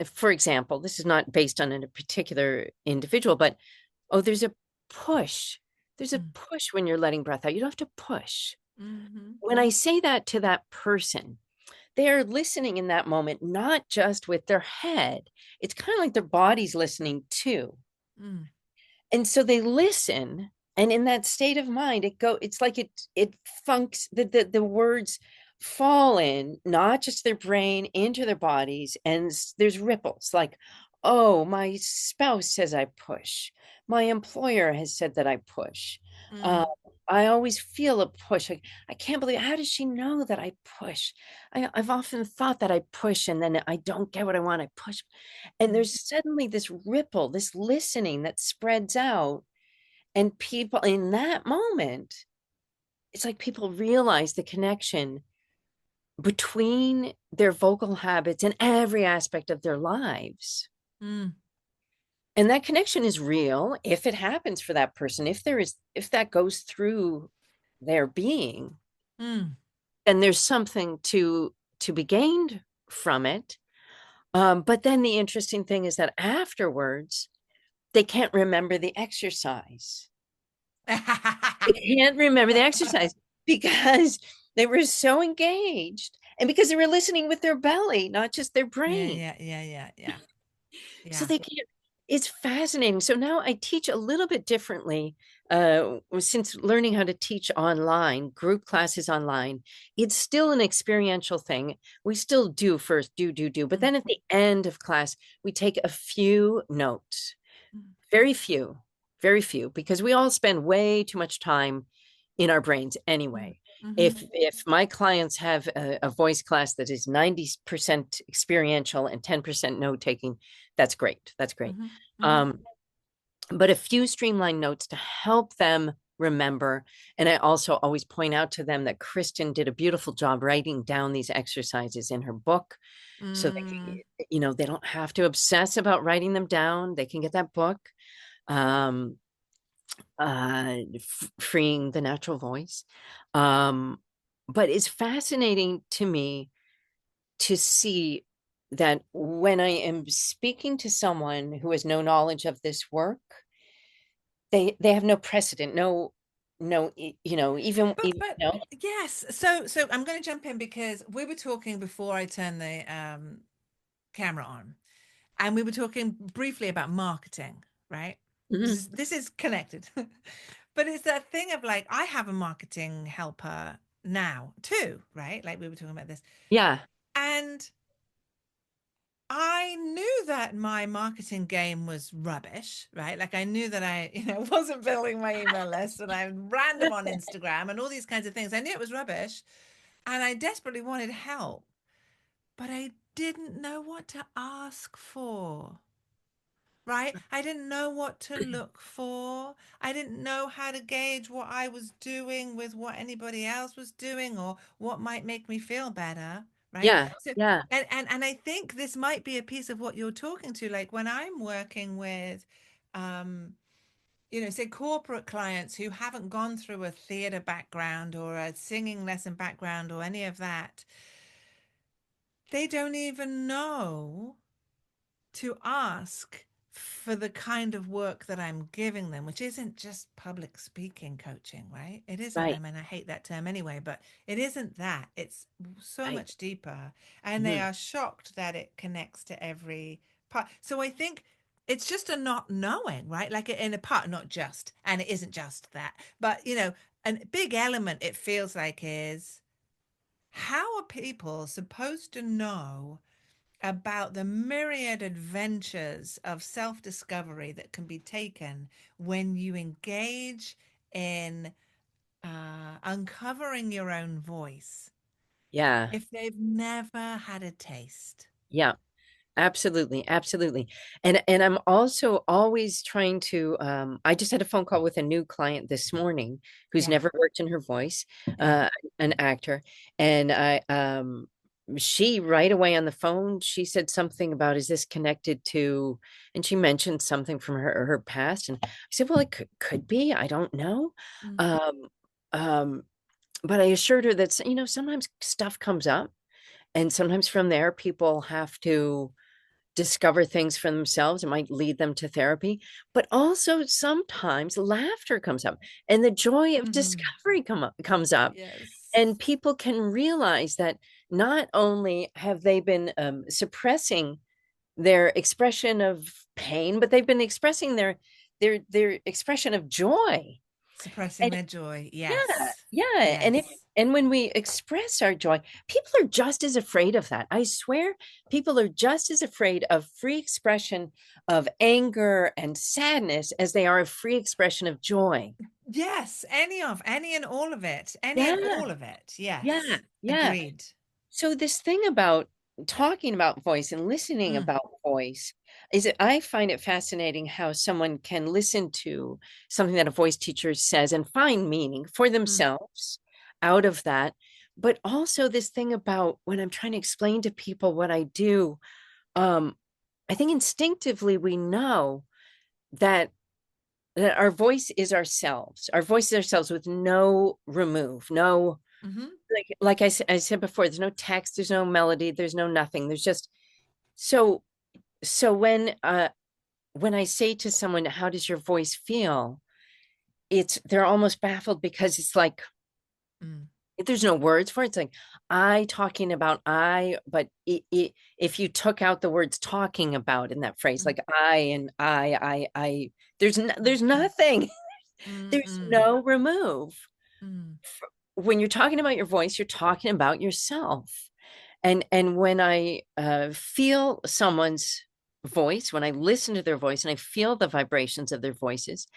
[SPEAKER 2] for example, this is not based on a particular individual, but oh, there's a push. There's a push when you're letting breath out. You don't have to push.
[SPEAKER 1] Mm-hmm.
[SPEAKER 2] When I say that to that person, they're listening in that moment, not just with their head. It's kind of like their body's listening too.
[SPEAKER 1] Mm.
[SPEAKER 2] And so they listen, and in that state of mind, it's like it funks, the words fall in, not just their brain, into their bodies, and there's ripples like, oh, my spouse says I push. My employer has said that I push. Uh,
[SPEAKER 1] Mm.
[SPEAKER 2] I always feel a push. I can't believe, how does she know that I push? I've often thought that I push and then I don't get what I want. I push. And
[SPEAKER 1] Mm.
[SPEAKER 2] there's suddenly this ripple, this listening that spreads out. And people in that moment, it's like people realize the connection between their vocal habits and every aspect of their lives.
[SPEAKER 1] Mm.
[SPEAKER 2] And that connection is real if it happens for that person, if that goes through their being,
[SPEAKER 1] Mm.
[SPEAKER 2] then there's something to be gained from it. But then the interesting thing is that afterwards, they can't remember the exercise. They can't remember the exercise. because they were so engaged and because they were listening with their belly, not just their
[SPEAKER 1] Yeah,
[SPEAKER 2] brain.
[SPEAKER 1] yeah, yeah, yeah, yeah,
[SPEAKER 2] So
[SPEAKER 1] yeah.
[SPEAKER 2] they can't, it's fascinating. So now I teach a little bit differently. Since learning how to teach online, group classes online, it's still an experiential thing. We still do first, do. But
[SPEAKER 1] Mm,
[SPEAKER 2] then at the end of class, we take a few notes,
[SPEAKER 1] mm,
[SPEAKER 2] very few, very few, because we all spend way too much time in our brains
[SPEAKER 1] mm,
[SPEAKER 2] anyway.
[SPEAKER 1] mm-hmm,
[SPEAKER 2] If my clients have a voice class that is 90% experiential and 10% note taking, that's great. That's great.
[SPEAKER 1] mm-hmm, mm-hmm.
[SPEAKER 2] Um, but a few streamlined notes to help them remember. And I also always point out to them that Kristin did a beautiful job writing down these exercises in her book. So they
[SPEAKER 1] Mm,
[SPEAKER 2] can, they don't have to obsess about writing them down. They can get that book. Um, Freeing the natural voice. Um, but it's fascinating to me to see that when I am speaking to someone who has no knowledge of this work, they have no precedent, even
[SPEAKER 1] but yes. So I'm going to jump in because we were talking before I turned the camera on, and we were talking briefly about marketing, right?
[SPEAKER 2] Mhm.
[SPEAKER 1] This is connected, but it's that thing of like I have a marketing helper now too, right? Like we were talking about this,
[SPEAKER 2] Yeah,
[SPEAKER 1] and I knew that my marketing game was rubbish, right? Like I knew that I, wasn't building my email list and I random on Instagram and all these kinds of things. I knew it was rubbish and I desperately wanted help, but I didn't know what to ask for. Right? I didn't know what to look for. I didn't know how to gauge what I was doing with what anybody else was doing or what might make me feel better. Right?
[SPEAKER 2] yeah,
[SPEAKER 1] So
[SPEAKER 2] yeah,
[SPEAKER 1] and I think this might be a piece of what you're talking to. Like when I'm working with um, say corporate clients who haven't gone through a theater background or a singing lesson background or any of that, they don't even know to ask for the kind of work that I'm giving them, which isn't just public speaking coaching, right? It isn't. I
[SPEAKER 2] right,
[SPEAKER 1] mean, I hate that term anyway, but it isn't that. It's so
[SPEAKER 2] right.
[SPEAKER 1] much deeper. And they
[SPEAKER 2] Mhm.
[SPEAKER 1] are shocked that it connects to every part. So I think it's just a not knowing, right? Like in a part, not just, and it isn't just that, but, a big element it feels like is how are people supposed to know about the myriad adventures of self discovery that can be taken when you engage in uncovering your own voice
[SPEAKER 2] Yeah,
[SPEAKER 1] if they've never had a taste.
[SPEAKER 2] yeah. Absolutely, absolutely. And I'm also always trying to I just had a phone call with a new client this morning who's
[SPEAKER 1] Yeah,
[SPEAKER 2] never worked in her voice,
[SPEAKER 1] yeah.
[SPEAKER 2] an actor. And I she right away on the phone, she said something about, is this connected to, and she mentioned something from her past. And I said, well, it could be, I don't know.
[SPEAKER 1] Mm.
[SPEAKER 2] Um, um, but I assured her that, sometimes stuff comes up, and sometimes from there people have to discover things for themselves. It might lead them to therapy, but also sometimes laughter comes up and the joy of
[SPEAKER 1] Mhm.
[SPEAKER 2] discovery comes up. And
[SPEAKER 1] Yes.
[SPEAKER 2] people can realize that not only have they been suppressing their expression of pain, but they've been expressing their expression of joy.
[SPEAKER 1] Suppressing
[SPEAKER 2] And
[SPEAKER 1] their joy.
[SPEAKER 2] yeah,
[SPEAKER 1] Yes.
[SPEAKER 2] yeah.
[SPEAKER 1] Yes.
[SPEAKER 2] And when we express our joy, people are just as afraid of that. I swear, people are just as afraid of free expression of anger and sadness as they are of free expression of joy.
[SPEAKER 1] Yes. Any and all of it. Any and
[SPEAKER 2] Yeah,
[SPEAKER 1] all of it.
[SPEAKER 2] yeah,
[SPEAKER 1] Yes.
[SPEAKER 2] yeah.
[SPEAKER 1] Agreed.
[SPEAKER 2] So this thing about talking about voice and listening
[SPEAKER 1] Mm,
[SPEAKER 2] about voice is that I find it fascinating how someone can listen to something that a voice teacher says and find meaning for
[SPEAKER 1] mm,
[SPEAKER 2] themselves out of that. But also this thing about when I'm trying to explain to people what I do, um, I think instinctively we know that our voice is ourselves. Our voice is ourselves with no remove, no,
[SPEAKER 1] mm-hmm.
[SPEAKER 2] like I said before, there's no text, there's no melody, there's no nothing. There's just so so when I say to someone, how does your voice feel? It's they're almost baffled because it's like
[SPEAKER 1] Mm.
[SPEAKER 2] If there's no words for it, it's like I talking about I, but if you took out the words talking about in that phrase,
[SPEAKER 1] Mm.
[SPEAKER 2] like I and there's nothing.
[SPEAKER 1] Mm.
[SPEAKER 2] There's
[SPEAKER 1] Mm.
[SPEAKER 2] no remove.
[SPEAKER 1] Mm.
[SPEAKER 2] When you're talking about your voice, you're talking about yourself. And when I feel someone's voice, when I listen to their voice and I feel the vibrations of their voices,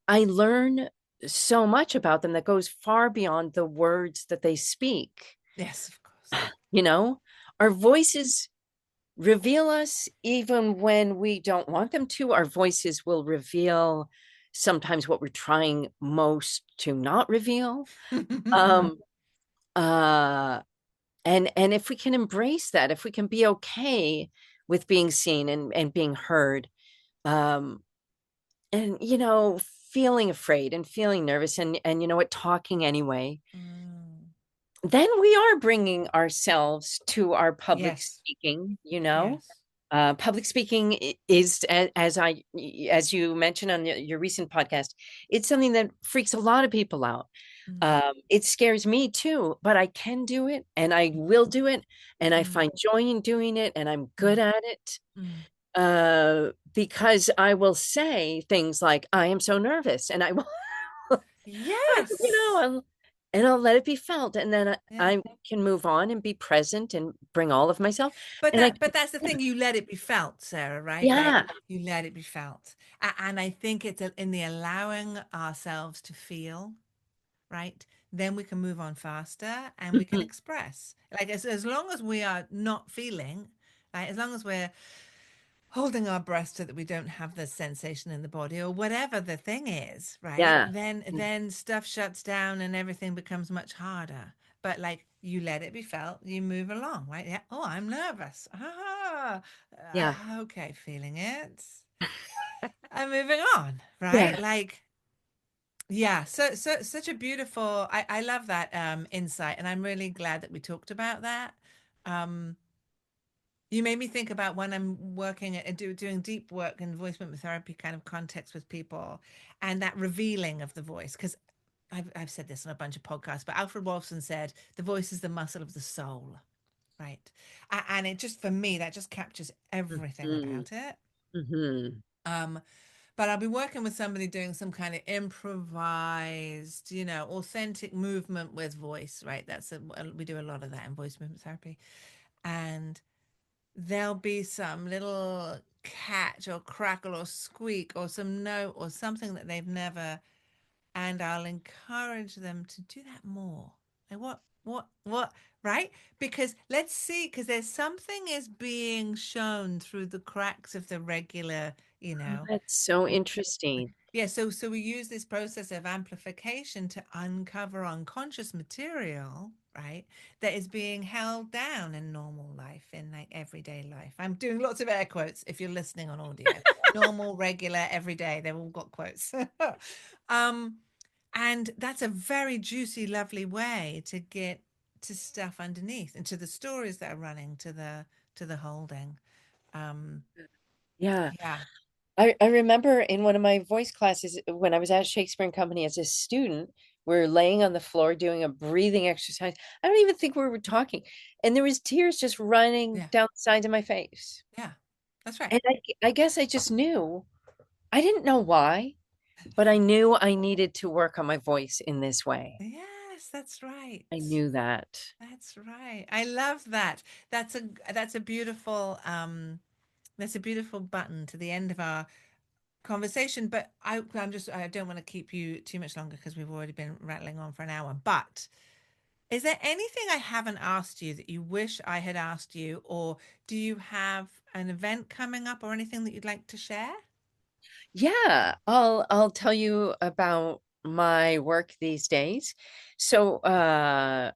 [SPEAKER 2] I learn so much about them that goes far beyond the words that they speak.
[SPEAKER 1] Yes, of course.
[SPEAKER 2] You know, our voices reveal us even when we don't want them to. Our voices will reveal sometimes what we're trying most to not reveal. Um, uh, and if we can embrace that, if we can be okay with being seen and being heard, um, and feeling afraid and feeling nervous and you know what, talking anyway,
[SPEAKER 1] Mm.
[SPEAKER 2] then we are bringing ourselves to our public
[SPEAKER 1] Yes.
[SPEAKER 2] speaking.
[SPEAKER 1] Yes.
[SPEAKER 2] Public speaking is, as you mentioned on your recent podcast, it's something that freaks a lot of people out.
[SPEAKER 1] Mm.
[SPEAKER 2] It scares me too, but I can do it and I will do it, and I
[SPEAKER 1] Mm.
[SPEAKER 2] find joy in doing it, and I'm good
[SPEAKER 1] Mm.
[SPEAKER 2] at it.
[SPEAKER 1] Mm.
[SPEAKER 2] Because I will say things like, I am so nervous, and I will,
[SPEAKER 1] Yes.
[SPEAKER 2] and I'll let it be felt, and then
[SPEAKER 1] Yeah.
[SPEAKER 2] I can move on and be present and bring all of myself.
[SPEAKER 1] But
[SPEAKER 2] And I,
[SPEAKER 1] that's the thing. You let it be felt, Sarah, right? Like
[SPEAKER 2] yeah,
[SPEAKER 1] you let it be felt. And I think it's in the allowing ourselves to feel, right? Then we can move on faster and we can
[SPEAKER 2] mhm,
[SPEAKER 1] express. Like as long as we are not feeling, like as long as we're holding our breath so that we don't have the sensation in the body or whatever the thing is, right?
[SPEAKER 2] yeah,
[SPEAKER 1] Then stuff shuts down and everything becomes much harder. But like you let it be felt, you move along, right? Yeah. Oh, I'm nervous.
[SPEAKER 2] yeah,
[SPEAKER 1] Okay, feeling it. I'm moving on, right?
[SPEAKER 2] yeah,
[SPEAKER 1] Like yeah, so such a beautiful I love that insight, and I'm really glad that we talked about that. Um you made me think about when I'm working at doing deep work in voice movement therapy kind of context with people, and that revealing of the voice. Because I've said this on a bunch of podcasts, but Alfred Wolfson said the voice is the muscle of the soul, right? And it just, for me, that just captures everything
[SPEAKER 2] mhm,
[SPEAKER 1] about it.
[SPEAKER 2] mhm.
[SPEAKER 1] Um, but I'll be working with somebody doing some kind of improvised, authentic movement with voice, right? We do a lot of that in voice movement therapy. And there'll be some little catch or crackle or squeak or some note or something that they've never, and I'll encourage them to do that more. Like what, right? Because let's see, because there's something is being shown through the cracks of the regular, you
[SPEAKER 2] Oh,
[SPEAKER 1] know.
[SPEAKER 2] that's so interesting.
[SPEAKER 1] Yeah, so we use this process of amplification to uncover unconscious material, right? That is being held down in normal life, in like everyday life. I'm doing lots of air quotes if you're listening on audio. Normal, regular, everyday, they've all got quotes. um, and that's a very juicy, lovely way to get to stuff underneath and to the stories that are running, to the holding. Um,
[SPEAKER 2] Yeah.
[SPEAKER 1] yeah,
[SPEAKER 2] I remember in one of my voice classes when I was at Shakespeare and Company as a student, we are laying on the floor doing a breathing exercise. I don't even think we were talking. And there was tears just running
[SPEAKER 1] yeah,
[SPEAKER 2] down the sides of my face.
[SPEAKER 1] yeah. That's right.
[SPEAKER 2] And I guess I just knew. I didn't know why, but I knew I needed to work on my voice in this way.
[SPEAKER 1] Yes, that's right.
[SPEAKER 2] I knew that.
[SPEAKER 1] That's right. I love that. That's a beautiful that's a beautiful button to the end of our conversation. But I don't want to keep you too much longer because we've already been rattling on for an hour. But is there anything I haven't asked you that you wish I had asked you, or do you have an event coming up or anything that you'd like to share?
[SPEAKER 2] Yeah, I'll tell you about my work these days. So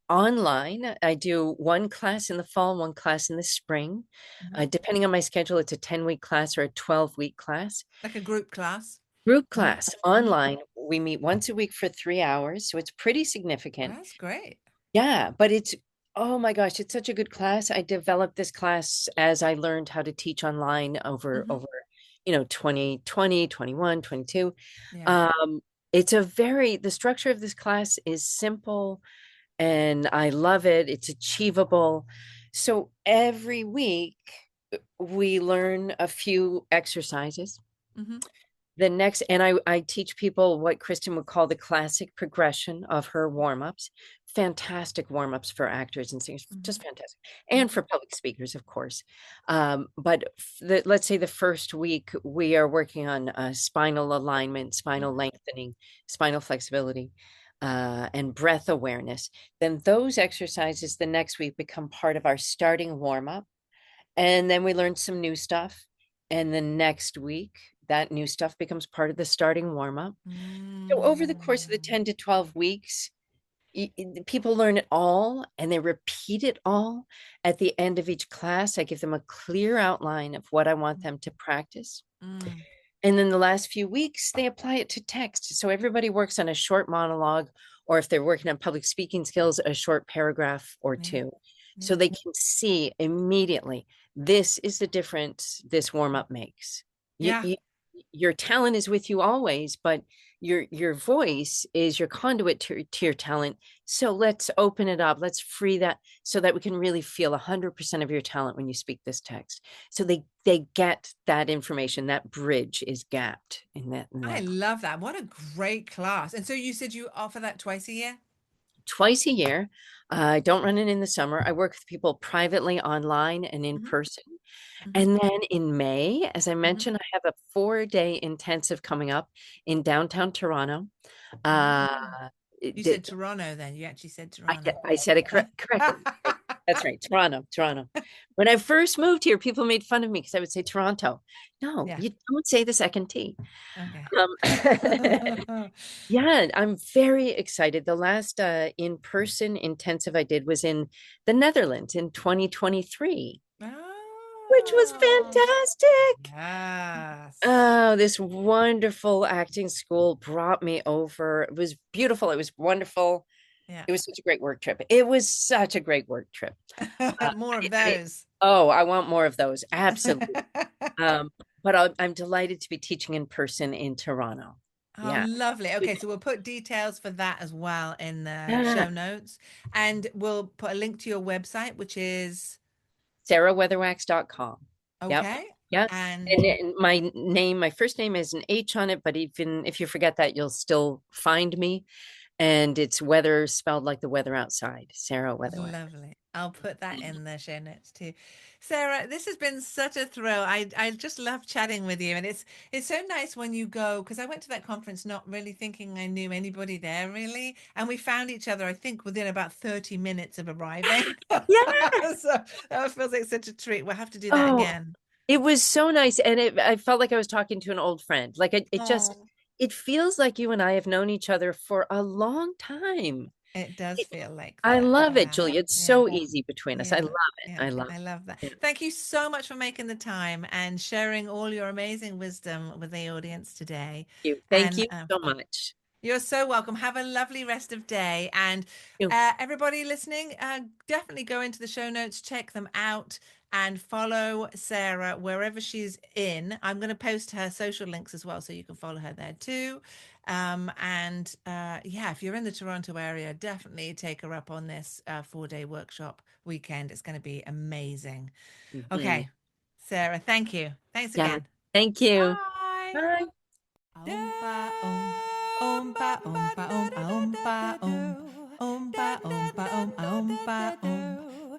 [SPEAKER 2] online, I do one class in the fall, one class in the spring.
[SPEAKER 1] Mhm.
[SPEAKER 2] Depending on my schedule, it's a 10-week class or a 12-week class.
[SPEAKER 1] Like a group class?
[SPEAKER 2] Group
[SPEAKER 1] Hmm.
[SPEAKER 2] class
[SPEAKER 1] Hmm.
[SPEAKER 2] online, we meet once a week for 3 hours, so it's pretty significant.
[SPEAKER 1] That's great.
[SPEAKER 2] Yeah, but oh my gosh, it's such a good class. I developed this class as I learned how to teach online over
[SPEAKER 1] Hmm.
[SPEAKER 2] 2020, 21, 22.
[SPEAKER 1] Yeah.
[SPEAKER 2] Um, The structure of this class is simple and I love it. It's achievable. So every week we learn a few exercises.
[SPEAKER 1] Mm-hmm.
[SPEAKER 2] The next, and I teach people what Kristin would call the classic progression of her warm-ups. Fantastic warm-ups for actors and singers, just fantastic. And for public speakers, of course. But let's say the first week, we are working on spinal alignment, spinal lengthening, spinal flexibility, and breath awareness. Then those exercises the next week become part of our starting warm-up. And then we learn some new stuff. And the next week, that new stuff becomes part of the starting warm-up. So over the course of the 10 to 12 weeks, people learn it all and they repeat it all. At the end of each class, I give them a clear outline of what I want them to practice. And then the last few weeks, they apply it to text. So everybody works on a short monologue, or if they're working on public speaking skills, a short paragraph or two. So they can see immediately, this is the difference this warm-up makes. Your talent is with you always, but your voice is your conduit to your talent. So let's open it up. Let's free that so that we can really feel 100% of your talent when you speak this text. So they get that information. That bridge is gapped in that.
[SPEAKER 1] I love that. What a great class. And so you said you offer that twice a year?
[SPEAKER 2] Twice a year. I don't run it in the summer. I work with people privately, online, and in person. And then in May, as I mentioned, I have a 4-day intensive coming up in downtown Toronto.
[SPEAKER 1] You said Toronto then. You actually said Toronto.
[SPEAKER 2] I said it correctly. That's right. Toronto. When I first moved here, people made fun of me because I would say Toronto. No, you don't say the second T.
[SPEAKER 1] Okay.
[SPEAKER 2] Yeah, I'm very excited. The last in-person intensive I did was in the Netherlands in 2023. Which was fantastic.
[SPEAKER 1] Yes.
[SPEAKER 2] Oh, this wonderful acting school brought me over. It was beautiful. It was wonderful.
[SPEAKER 1] Yeah.
[SPEAKER 2] It was such a great work trip. It was such a great work trip.
[SPEAKER 1] More of those.
[SPEAKER 2] I want more of those. Absolutely. But I'm delighted to be teaching in person in Toronto.
[SPEAKER 1] Oh, lovely. Okay, so we'll put details for that as well in the show notes. And we'll put a link to your website, which is
[SPEAKER 2] sarahweatherwax.com.
[SPEAKER 1] Okay.
[SPEAKER 2] Yeah.
[SPEAKER 1] And
[SPEAKER 2] my first name is an H on it, but even if you forget that, you'll still find me. And it's weather spelled like the weather outside. Sarah Weatherwax.
[SPEAKER 1] Lovely. I'll put that in the show notes too. Sarah, this has been such a thrill. I just love chatting with you. And it's so nice when you go, because I went to that conference not really thinking I knew anybody there really. And we found each other, I think, within about 30 minutes of arriving.
[SPEAKER 2] Yeah.
[SPEAKER 1] So that feels like such a treat. We'll have to do that again.
[SPEAKER 2] It was so nice. And I felt like I was talking to an old friend. Like it feels like you and I have known each other for a long time.
[SPEAKER 1] It does feel like
[SPEAKER 2] that. I love it,
[SPEAKER 1] Yeah.
[SPEAKER 2] Julia. It's so easy between us. I love it.
[SPEAKER 1] Yeah.
[SPEAKER 2] I love
[SPEAKER 1] that.
[SPEAKER 2] Yeah.
[SPEAKER 1] Thank you so much for making the time and sharing all your amazing wisdom with the audience today.
[SPEAKER 2] Thank you so much.
[SPEAKER 1] You're so welcome. Have a lovely rest of day. And everybody listening, definitely go into the show notes, check them out, and follow Sarah wherever she's in. I'm going to post her social links as well, so you can follow her there too. If you're in the Toronto area, definitely take her up on this 4-day workshop weekend. It's going to be amazing. Okay, Sarah, thank you. Thanks again.
[SPEAKER 2] Thank you.
[SPEAKER 1] Bye. Bye. Oompa oompa oompa oompa oompa oompa oompa oompa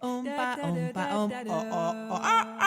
[SPEAKER 1] oompa oompa oompa oompa